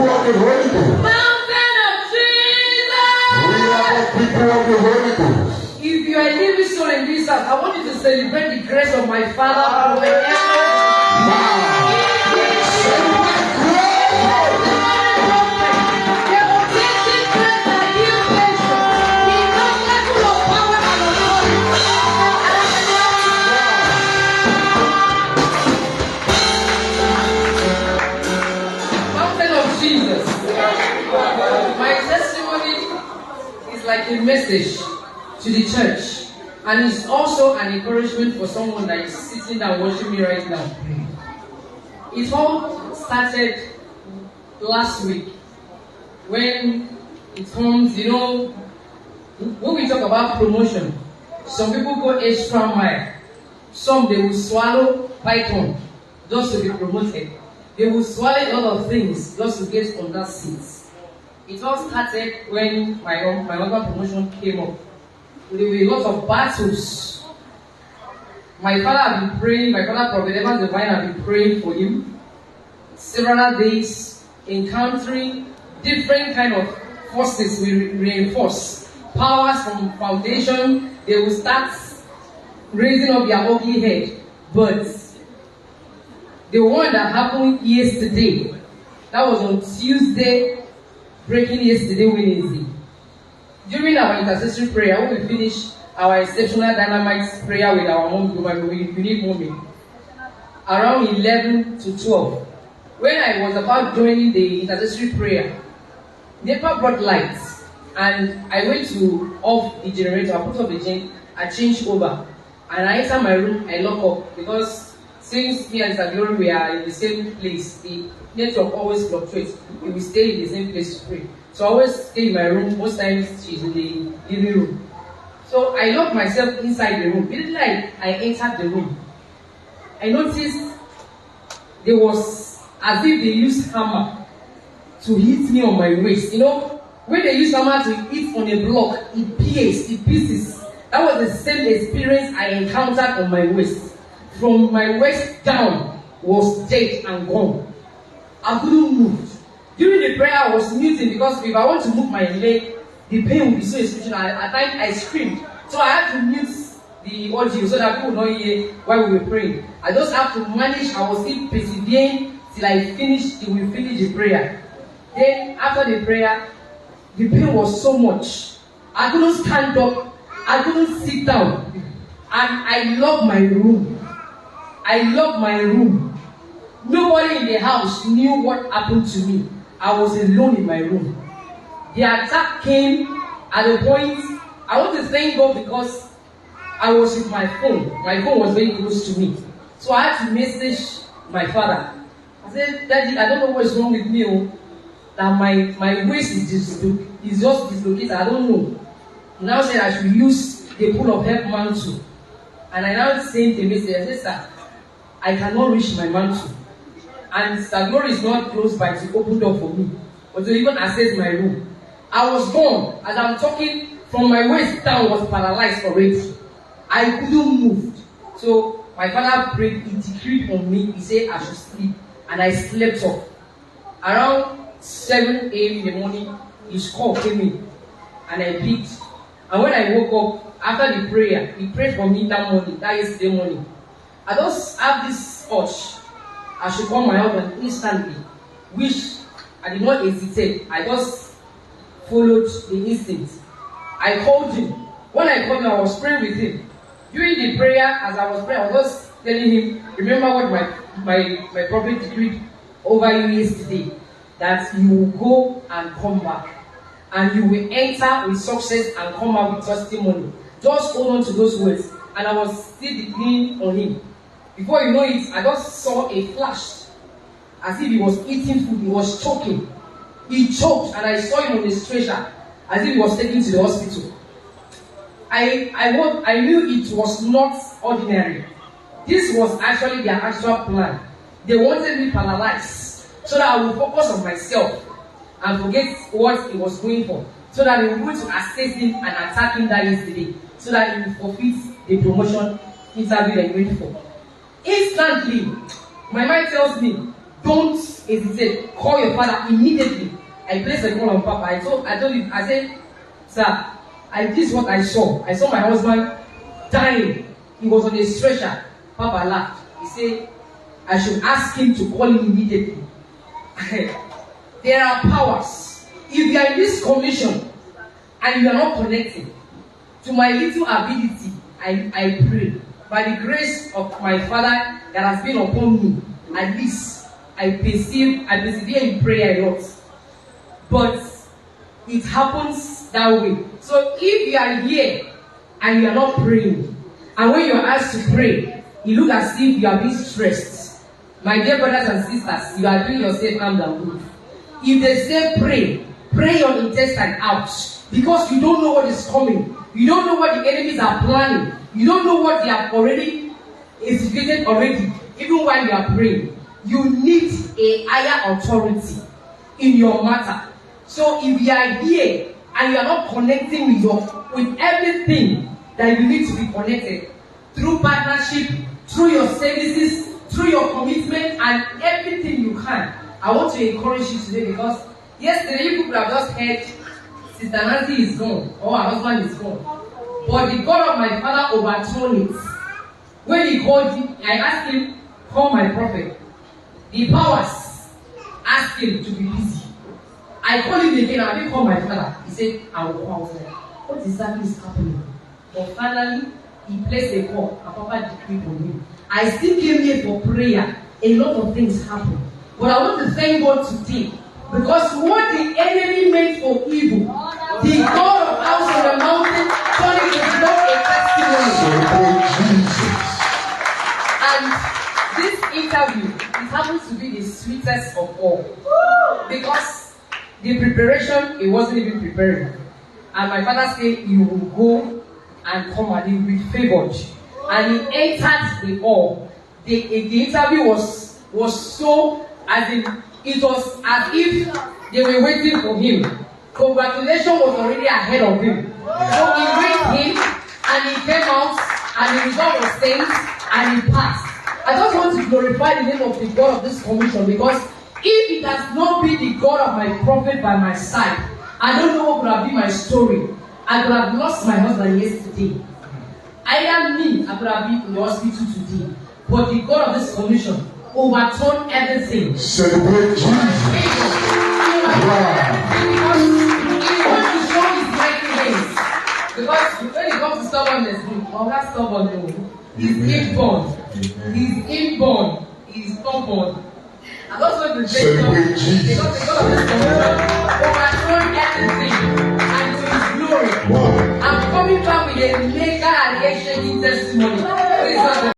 of the Holy Ghost. Mountain of Jesus. We are the people of the Holy Ghost. If you are a living soul in this house, I want you to celebrate the grace of my Father forever. Jesus. My testimony is like a message to the church, and it's also an encouragement for someone that is sitting and watching me right now. It all started last week when it comes, when we talk about promotion, some people go extra mile. Some they will swallow python just to be promoted. They will swallow a lot of things just to get on that seat. It all started when my other promotion came up. There were a lot of battles. My father had been praying, my father Prophet Evans Divine had been praying for him several days, encountering different kind of forces we reinforce. Powers from foundation, they will start raising up their ugly head. But the one that happened yesterday, that was on Tuesday, breaking yesterday, Wednesday. During our intercessory prayer, when we finish our exceptional dynamite prayer with our mom, we need mommy, around 11 to 12. When I was about joining the intercessory prayer, NEPA brought lights, and I went to off the generator, I put off the gen, I changed over, and I enter my room, I lock up, because since me and Sister Glory we are in the same place, the network always fluctuates. We will stay in the same place to pray. So I always stay in my room. Most times she's in the living room. So I locked myself inside the room. Immediately I entered the room, I noticed there was as if they used hammer to hit me on my waist. When they use hammer to hit on a block, it pieces. That was the same experience I encountered on my waist. From my waist down was dead and gone. I couldn't move. During the prayer, I was muting because if I want to move my leg, the pain would be so excruciating. At times, I screamed. So I had to mute the audio so that people would not hear while we were praying. I just have to manage. I was still persevering till we finish the prayer. Then, after the prayer, the pain was so much. I couldn't stand up. I couldn't sit down. And I love my room. Nobody in the house knew what happened to me. I was alone in my room. The attack came at a point. I want to thank God because I was with my phone. My phone was very close to me. So I had to message my father. I said, Daddy, I don't know what's wrong with me. That my waist is just dislocated. I don't know. He now said I should use the pool of help mantle. And I now sent a message. I said, sir, I cannot reach my mantle. And Sister Glory is not close by to open door for me or to even access my room. I was gone. As I'm talking, from my waist down was paralyzed already. I couldn't move. So my father prayed, he decreed on me. He said I should sleep. And I slept off. Around 7 a.m. in the morning, his call came in. And I picked. And when I woke up, after the prayer, he prayed for me that yesterday morning. I just have this urge. I should call my husband instantly, which I did not hesitate. I just followed the instinct. I called him. When I called him, I was praying with him. During the prayer, as I was praying, I was just telling him, remember what my prophet decreed over you yesterday, that you will go and come back. And you will enter with success and come out with testimony. Just hold on to those words. And I was still decreeing on him. Before you know it, I just saw a flash. As if he was eating food, he was choking. He choked, and I saw him on the stretcher, as if he was taken to the hospital. I knew it was not ordinary. This was actually their actual plan. They wanted me paralyzed, so that I would focus on myself and forget what he was going for, so that they were going to assess him and attack him that yesterday, so that he would forfeit the promotion interview they went for. Instantly, my mind tells me, don't hesitate. Call your father immediately. I placed a call on Papa. I told him, I said, sir, this is what I saw. I saw my husband dying. He was on a stretcher. Papa laughed. He said, I should ask him to call him immediately. There are powers. If you are in this commission and you are not connecting, to my little ability, I pray. By the grace of my Father that has been upon me, at least I persevere in prayer a lot. But it happens that way. So if you are here and you are not praying, and when you are asked to pray, you look as if you are being stressed. My dear brothers and sisters, you are doing yourself harm than good. If they say pray your intestine out, because you don't know what is coming. You don't know what the enemies are planning. You don't know what they have already instigated already. Even while you are praying, you need a higher authority in your matter. So if you are here and you are not connecting with everything that you need to be connected through partnership, through your services, through your commitment, and everything you can, I want to encourage you today, because yesterday you people have just heard Sister Nancy is gone, or her husband is gone. But the God of my father overturned it. When he called him, I asked him, call my prophet. The powers asked him to be busy. I called him again, I didn't call my father. He said, I will call. What exactly is happening? But finally, he placed a call, and Papa decreed on him. I still came here for prayer. A lot of things happen. But I want to thank God today, because what the enemy meant for evil, the God of house on the mountain turned it into a testimony. And this interview, it happens to be the sweetest of all, because the preparation, it wasn't even preparing. And my father said, you will go and come and he will be favored. And he entered the hall. The interview was so, as in, it was as if they were waiting for him. Congratulations was already ahead of him. So he went in and he came out and the result was sent and he passed. I just want to glorify the name of the God of this commission, because if it has not been the God of my prophet by my side, I don't know what would have been my story. I could have lost my husband yesterday. Either me, I could have been in the hospital today. But the God of this commission overturned everything. Celebrate Jesus. Because he wants to show his mighty hands. Because when it comes to stubbornness, that's stubborn though. He's inborn. He's inborn. He's stubborn. I just want to say something, because the God of this commission overturned everything and to his glory. Wow. I'm coming back with a mega reaction testimony.